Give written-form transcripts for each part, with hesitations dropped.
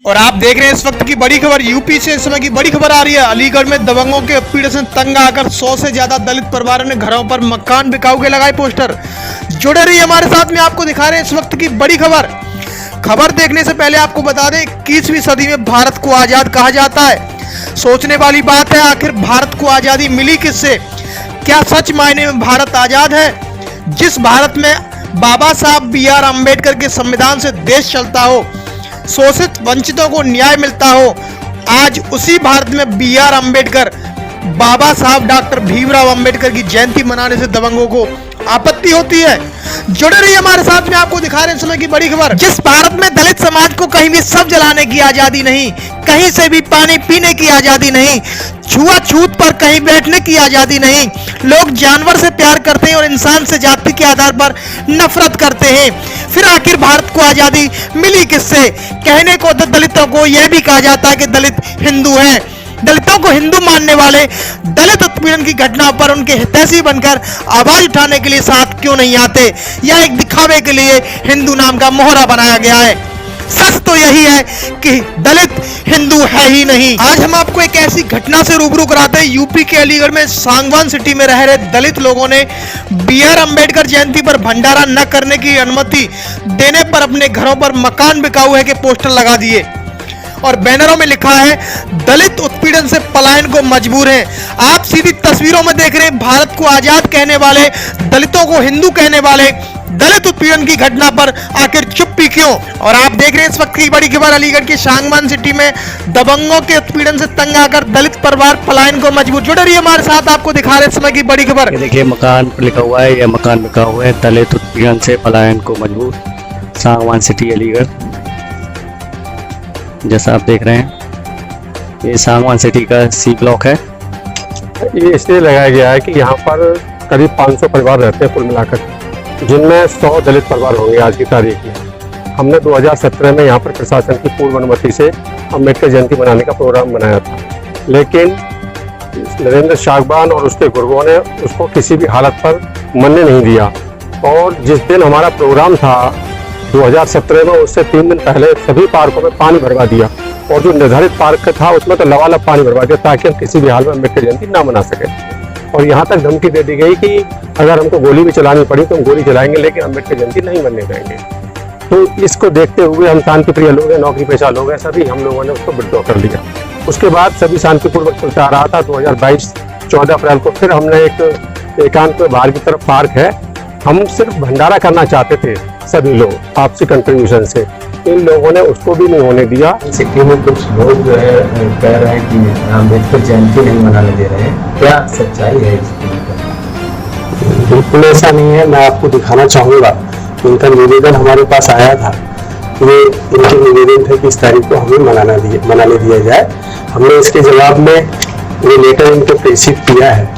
और आप देख रहे हैं इस वक्त की बड़ी खबर। यूपी से इस समय की बड़ी खबर आ रही है। अलीगढ़ में दबंगों के उत्पीड़न से तंग आकर 100 से ज्यादा दलित परिवारों ने घरों पर मकान बिकाऊ के लगाए पोस्टर। जुड़े रहिए हमारे साथ में, आपको दिखा रहे हैं इस वक्त की बड़ी खबर। खबर देखने से पहले आपको बता दें, 21वीं सदी में भारत को आजाद कहा जाता है। सोचने वाली बात है, आखिर भारत को आजादी मिली किससे? क्या सच मायने में भारत आजाद है? जिस भारत में बाबा साहब BR अम्बेडकर के संविधान से देश चलता हो, शोषित वंचितों को न्याय मिलता हो, आज उसी भारत में BR अम्बेडकर, बाबा साहब डॉक्टर भीमराव अम्बेडकर की जयंती मनाने से दबंगों को आपत्ति होती है। जुड़े रहिए हमारे साथ में, आपको दिखा रहे हैं समय की बड़ी खबर। जिस भारत में दलित समाज को कहीं भी सब जलाने की आजादी नहीं, कहीं से भी पानी पीने की आजादी नहीं, छुआछूत पर कहीं बैठने की आजादी नहीं, लोग जानवर से प्यार करते हैं और इंसान से जाति के आधार पर नफरत करते हैं, फिर आखिर भारत को आजादी मिली किससे? कहने को तो दलितों को यह भी कहा जाता है कि दलित हिंदू हैं। दलितों को हिंदू मानने वाले दलित उत्पीड़न की घटना पर उनके हितैषी बनकर आवाज उठाने के लिए साथ क्यों नहीं आते? यह एक दिखावे के लिए हिंदू नाम का मोहरा बनाया गया है। सच तो यही है कि दलित हिंदू है ही नहीं। आज हम आपको एक ऐसी घटना से रूबरू कराते हैं। यूपी के अलीगढ़ में सांगवान सिटी में रह रहे दलित लोगों ने BR अम्बेडकर जयंती पर भंडारा न करने की अनुमति देने पर अपने घरों पर मकान बिकाऊ है के पोस्टर लगा दिए और बैनरों में लिखा है, दलित उत्पीड़न से पलायन को मजबूर हैं। आप सीधी तस्वीरों में देख रहे हैं, भारत को आजाद कहने वाले, दलितों को हिंदू कहने वाले दलित उत्पीड़न की घटना पर आखिर चुप्पी क्यों? और आप देख रहे हैं इस वक्त की बड़ी खबर। अलीगढ़ की सांगवान सिटी में दबंगों के उत्पीड़न से तंग आकर दलित परिवार पलायन को मजबूर। जुड़े रहिए हमारे साथ, आपको दिखा रहे हैं समय की बड़ी खबर। देखिए मकान पर लिखा हुआ है, यह मकान बिका हुआ है, दलित उत्पीड़न से पलायन को मजबूर, सांगवान सिटी अलीगढ़। जैसा आप देख रहे हैं, ये सांगवान सिटी का C ब्लॉक है। ये इसलिए लगाया गया है कि यहाँ पर करीब 500 परिवार रहते हैं कुल मिलाकर, जिनमें 100 दलित परिवार होंगे आज की तारीख में। हमने 2017 में यहाँ पर प्रशासन की पूर्व अनुमति से अम्बेडकर जयंती मनाने का प्रोग्राम बनाया था, लेकिन नरेंद्र शागवान और उसके गुर्गों ने उसको किसी भी हालत पर मानने नहीं दिया। और जिस दिन हमारा प्रोग्राम था 2017 में, उससे 3 दिन पहले सभी पार्कों में पानी भरवा दिया और जो निर्धारित पार्क था उसमें तो लबालब पानी भरवा दिया ताकि हम किसी भी हाल में अम्बेडकर जयंती ना मना सके। और यहाँ तक धमकी दे दी गई कि अगर हमको गोली भी चलानी पड़ी तो हम गोली चलाएंगे, लेकिन अम्बेडकर जयंती नहीं मनने देंगे। तो इसको देखते हुए हम शांतिप्रिय लोग हैं, नौकरी पेशा लोग हैं, सभी हम लोगों ने उसको विड्रॉ कर लिया। उसके बाद सभी शांतिपूर्वक चलता रहा था। 2022 14 अप्रैल को फिर हमने एक एकांत में बाहर की तरफ पार्क है, हम सिर्फ भंडारा करना चाहते थे सभी लोग आपसी कंट्रीब्यूशन से, इन लोगों ने उसको भी नहीं होने दिया। सिटी में कुछ लोग जो है कह रहे हैं कि अम्बेडकर जयंती नहीं मनाने दे रहे हैं, क्या सच्चाई है इसकी? बिल्कुल ऐसा नहीं है। मैं आपको दिखाना चाहूँगा, इनका निवेदन हमारे पास आया था। ये इनके निवेदन थे कि इस तारीख को हमें मनाने दिया जाए। हमने इसके जवाब में ये लेटर इनको प्रेषित किया है,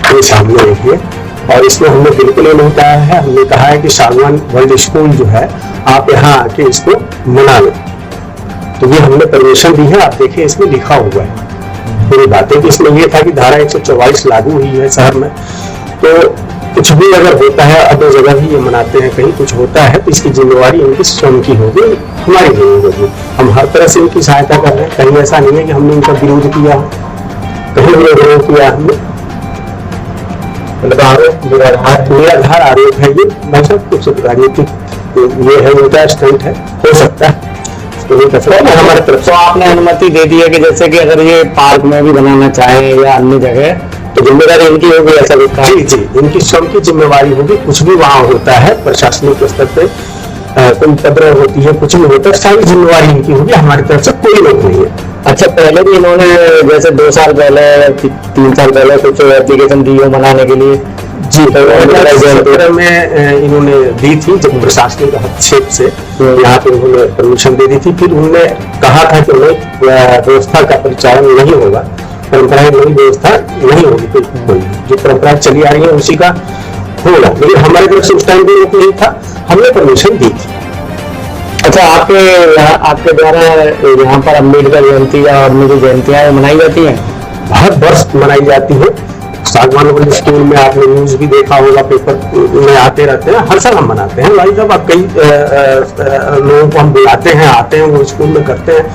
ये सामने देखिए। और इसमें हमने बिल्कुल ये नहीं कहा है, हमने कहा है कि सांगवान वर्ल्ड स्कूल जो है आप यहाँ आके इसको मना लो। तो ये हमने परमिशन दी है, आप देखिए इसमें लिखा हुआ है पूरी बातें। कि इसमें ये था कि धारा 144 लागू हुई है शहर में, तो कुछ भी अगर होता है, अदर जगह भी ये मनाते हैं, कहीं कुछ होता है तो इसकी जिम्मेवारी इनकी स्वयं की होगी, हमारी नहीं होगी। हम हर तरह से इनकी सहायता कर रहे हैं। कहीं ऐसा नहीं है कि हमने इनका विरोध किया, कहीं विरोध किया हमने, मतलब आरोप निराधार आरोप है ये। मतलब कुछ राजनीतिक ये है, उनका स्टंट है, हो सकता है हमारे तरफ से। तो आपने अनुमति दे दी है कि जैसे कि अगर ये पार्क में भी बनाना चाहे या अन्य जगह, तो जिम्मेदारी इनकी होगी, ऐसा लिखा है। जी, इनकी स्वयं की जिम्मेवारी होगी। कुछ भी वहाँ होता है प्रशासनिक स्तर पे, कोई उपद्रव होती है, कुछ भी होता है, सारी जिम्मेवारी इनकी होगी, हमारी तरफ से कोई लोग नहीं है। अच्छा, पहले भी इन्होंने जैसे 2 साल पहले 3 साल पहले कुछ एप्लीकेशन दी हो मनाने के लिए? जी, 2017 में इन्होंने दी थी, जब प्रशासनिक हस्तक्षेप से यहाँ पे उन्होंने परमिशन दे दी थी। फिर उन्होंने कहा था कि व्यवस्था का परिचालन नहीं होगा, परंपराएं नई व्यवस्था नहीं होगी, कोई जो परंपराएं चली आ रही है उसी का होगा। लेकिन हमारी तरफ से उस टाइम भी नहीं था, हमने परमिशन दी थी। अच्छा, आपके द्वारा यहाँ पर अम्बेडकर जयंती या अन्य जो जयंतियाँ मनाई जाती हैं? हर वर्ष मनाई जाती है। सागवान वाली स्कूल में आपने न्यूज भी देखा होगा, पेपर में आते रहते हैं, हर साल हम मनाते हैं भाई साहब। अब कई लोगों को हम बुलाते हैं, आते हैं, वो स्कूल में करते हैं,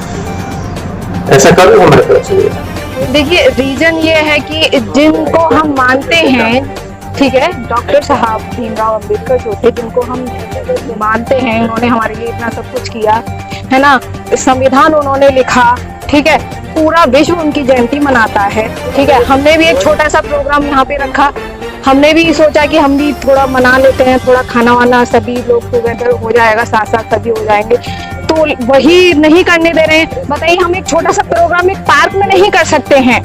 ऐसा करो हमारे तरफ से। देखिए रीजन ये है कि जिनको हम मानते हैं, ठीक है, डॉक्टर साहब भीमराव अंबेडकर जो थे, जिनको हम मानते हैं, उन्होंने हमारे लिए इतना सब कुछ किया है ना, संविधान उन्होंने लिखा, ठीक है, पूरा विश्व उनकी जयंती मनाता है, ठीक है। हमने भी एक छोटा सा प्रोग्राम यहाँ पे रखा, हमने भी सोचा कि हम भी थोड़ा मना लेते हैं, थोड़ा खाना वाना सभी लोग टुगेदर हो जाएगा, साथ साथ सभी हो जाएंगे, तो वही नहीं करने दे रहे हैं। बताइए, हम एक छोटा सा प्रोग्राम एक पार्क में नहीं कर सकते हैं,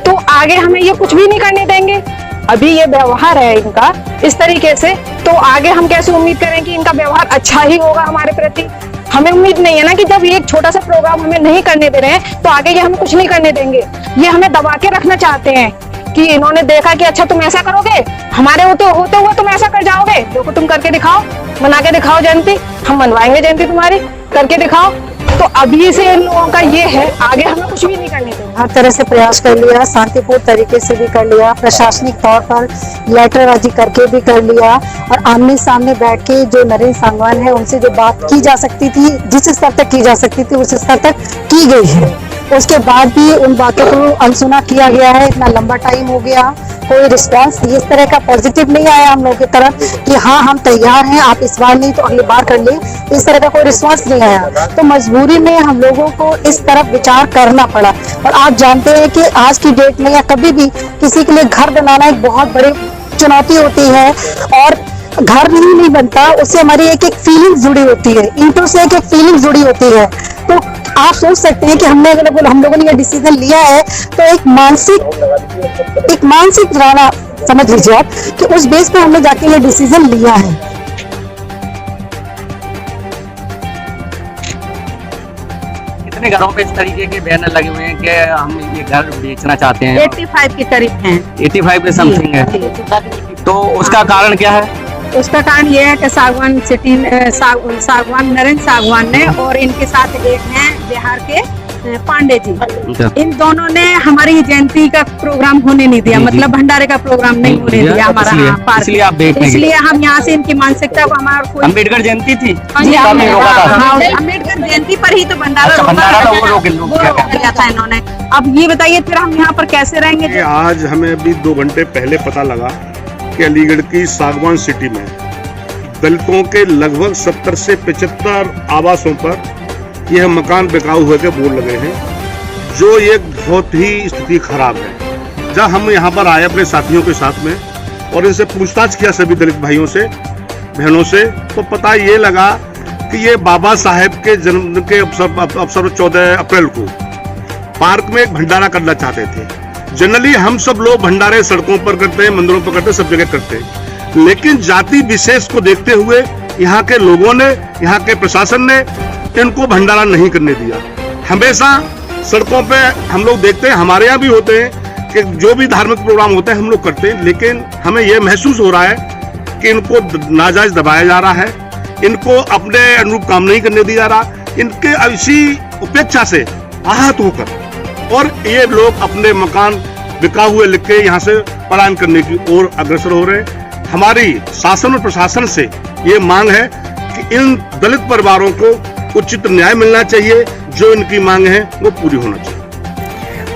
तो आगे हमें ये कुछ भी नहीं करने देंगे। अभी ये व्यवहार है इनका इस तरीके से, तो आगे हम कैसे उम्मीद करें कि इनका व्यवहार अच्छा ही होगा हमारे प्रति। हमें उम्मीद नहीं है ना कि जब ये एक छोटा सा प्रोग्राम हमें नहीं करने दे रहे हैं, तो आगे ये हमें कुछ नहीं करने देंगे। ये हमें दबा के रखना चाहते हैं कि इन्होंने देखा कि अच्छा तुम ऐसा करोगे, हमारे होते हुए तुम ऐसा कर जाओगे, देखो तुम करके दिखाओ, मना के दिखाओ जयंती, हम मनवाएंगे जयंती तुम्हारी, करके दिखाओ। तो अभी से इन लोगों का ये है, आगे हमें कुछ भी नहीं करने देंगे। हर तरह से प्रयास कर लिया, शांतिपूर्ण तरीके से भी कर लिया, प्रशासनिक तौर पर लेटरबाजी करके भी कर लिया, और आमने सामने बैठ के जो नरेंद्र सांगवान है उनसे जो बात की जा सकती थी, जिस स्तर तक की जा सकती थी उस स्तर तक की गई है। उसके बाद भी उन बातों को अनसुना किया गया है, इतना लंबा टाइम हो गया, कोई रिस्पांस इस तरह का पॉजिटिव नहीं आया हम लोगों की तरफ कि हाँ हम तैयार हैं, आप इस बार नहीं तो अगली बार कर ले, इस तरह का कोई रिस्पांस नहीं आया। तो मजबूरी में हम लोगों को इस तरफ विचार करना पड़ा। और आप जानते हैं कि आज की डेट में या कभी भी किसी के लिए घर बनाना एक बहुत बड़ी चुनौती होती है, और घर नहीं बनता, उससे हमारी एक एक फीलिंग जुड़ी होती है, ईंटों से एक एक फीलिंग जुड़ी होती है। तो आप सोच सकते हैं कि हम लोगों ने ये डिसीजन लिया है, तो एक मानसिक धारणा समझ लीजिए आप कि उस बेस पे हमने जाके ये डिसीजन लिया है। कितने घरों पे इस तरीके के बैनर लगे हुए हैं कि हम ये घर बेचना चाहते हैं? 85 के करीब हैं। 85 के समथिंग है। तो उसका कारण क्या है? उसका कारण ये है कि सागवान सिटी नरेंद्र सागवान ने और इनके साथ एक हैं बिहार के पांडे जी, इन दोनों ने हमारी जयंती का प्रोग्राम होने नहीं दिया, मतलब भंडारे का प्रोग्राम नहीं होने दिया हमारा पार्क। इसलिए हम यहाँ से इनकी मानसिकता को, हमारा कोई अम्बेडकर जयंती थी, अम्बेडकर जयंती पर ही तो भंडारा रोका गया था इन्होंने। अब ये बताइए फिर हम यहाँ पर कैसे रहेंगे? आज हमें अभी 2 घंटे पहले पता लगा कि अलीगढ़ की सागवान सिटी में दलितों के लगभग 70 से 75 आवासों पर यह मकान बिकाऊ हुए के बोर्ड लगे हैं, जो एक बहुत ही स्थिति खराब है। जब हम यहाँ पर आए अपने साथियों के साथ में और इनसे पूछताछ किया सभी दलित भाइयों से, बहनों से, तो पता ये लगा कि ये बाबा साहेब के जन्मदिन के अवसर 14 अप्रैल को पार्क में एक भंडारा करना चाहते थे। जनरली हम सब लोग भंडारे सड़कों पर करते हैं, मंदिरों पर करते हैं, सब जगह करते हैं, लेकिन जाति विशेष को देखते हुए यहाँ के लोगों ने, यहाँ के प्रशासन ने इनको भंडारा नहीं करने दिया। हमेशा सड़कों पे हम लोग देखते हैं, हमारे यहाँ भी होते हैं कि जो भी धार्मिक प्रोग्राम होते हैं हम लोग करते हैं, लेकिन हमें यह महसूस हो रहा है कि इनको नाजायज दबाया जा रहा है, इनको अपने अनुरूप काम नहीं करने दिया जा रहा, इनके इसी उपेक्षा से आहत होकर और ये लोग अपने मकान बिका हुए लिख के यहाँ से पलायन करने की ओर अग्रसर हो रहे हैं। हमारी शासन और प्रशासन से ये मांग है कि इन दलित परिवारों को उचित न्याय मिलना चाहिए, जो इनकी मांग है वो पूरी होना चाहिए।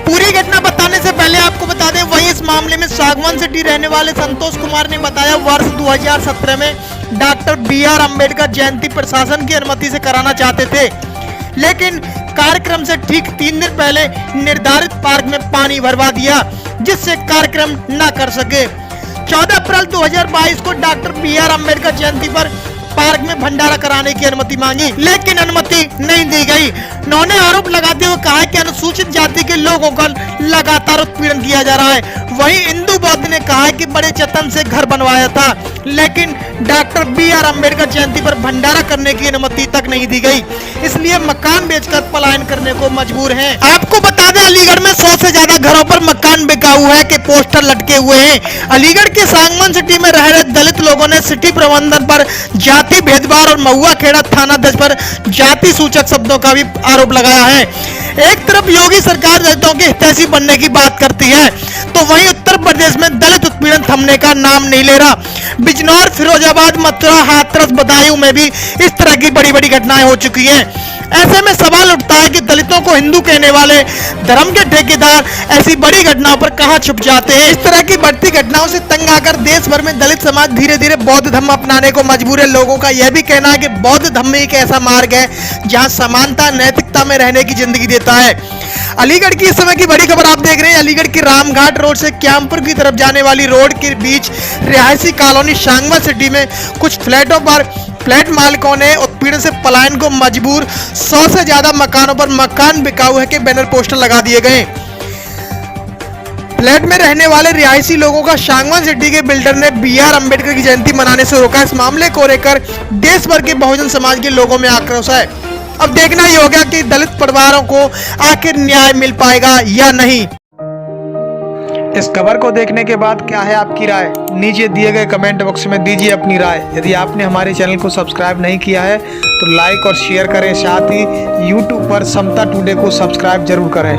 पूरी घटना बताने से पहले आपको बता दें, वहीं इस मामले में सागवान सिटी रहने वाले संतोष कुमार ने बताया, वर्ष 2017 में डॉक्टर BR अम्बेडकर जयंती प्रशासन की अनुमति से कराना चाहते थे, लेकिन कार्यक्रम से ठीक 3 दिन पहले निर्धारित पार्क में पानी भरवा दिया, जिससे कार्यक्रम न कर सके। 14 अप्रैल 2022 को डॉक्टर BR अम्बेडकर जयंती पर पार्क में भंडारा कराने की अनुमति मांगी, लेकिन अनुमति नहीं दी गई। उन्होंने आरोप लगाते हुए कहा कि अनुसूचित जाति के लोगों का लगातार उत्पीड़न किया जा रहा है। वहीं इंदु बौद्ध ने कहा कि बड़े जतन से घर बनवाया था, लेकिन डॉक्टर BR अम्बेडकर जयंती पर भंडारा करने की अनुमति तक नहीं दी गई, इसलिए मकान बेचकर पलायन करने को मजबूर हैं। आपको बता दें, अलीगढ़ में 100 से ज्यादा घरों पर मकान बिकाऊ है के पोस्टर लटके हुए हैं। अलीगढ़ के सागवान सिटी में रह रहे दलित लोगों ने सिटी प्रबंधन पर जाति भेदभाव और महुआ खेड़ा थानाध्यक्ष पर जाति सूचक शब्दों का भी आरोप लगाया है। एक तरफ योगी सरकार दलितों के हितैषी बनने की बात करती है, तो वहीं उत्तर उत्तर प्रदेश में दलित उत्पीड़न थमने का नाम नहीं ले रहा। बिजनौर, फिरोजाबाद, मथुरा, हाथरस, बदायूं में भी इस तरह की बड़ी बड़ी घटनाएं हो चुकी हैं। ऐसे में सवाल उठता है कि दलितों को हिंदू कहने वाले धर्म के ठेकेदार ऐसी बड़ी घटनाओं पर कहां छुप जाते हैं। इस तरह की बढ़ती घटनाओं से तंग आकर देश भर में दलित समाज धीरे धीरे बौद्ध धर्म अपनाने को मजबूर है। लोगों का यह भी कहना है कि बौद्ध धर्म एक ऐसा मार्ग है जहां समानता, नैतिकता में रहने की जिंदगी देता है। अलीगढ़ की इस समय की बड़ी खबर आप देख रहे हैं। अलीगढ़ की रामघाट रोड से क्यामपुर की तरफ जाने वाली रोड के बीच रिहायशी कॉलोनी सांगवान सिटी में कुछ फ्लैटों पर फ्लैट मालिकों ने उत्पीड़न से पलायन को मजबूर 100 से ज्यादा मकानों पर मकान बिकाऊ है के बैनर पोस्टर लगा दिए गए। फ्लैट में रहने वाले रिहायशी लोगों का सांगवान सिटी के बिल्डर ने BR अम्बेडकर की जयंती मनाने से रोका। इस मामले को लेकर देश भर के बहुजन समाज के लोगों में आक्रोश है। अब देखना ही होगा कि दलित परिवारों को आखिर न्याय मिल पाएगा या नहीं। इस खबर को देखने के बाद क्या है आपकी राय? नीचे दिए गए कमेंट बॉक्स में दीजिए अपनी राय। यदि आपने हमारे चैनल को सब्सक्राइब नहीं किया है तो लाइक और शेयर करें, साथ ही YouTube पर समता टुडे को सब्सक्राइब जरूर करें।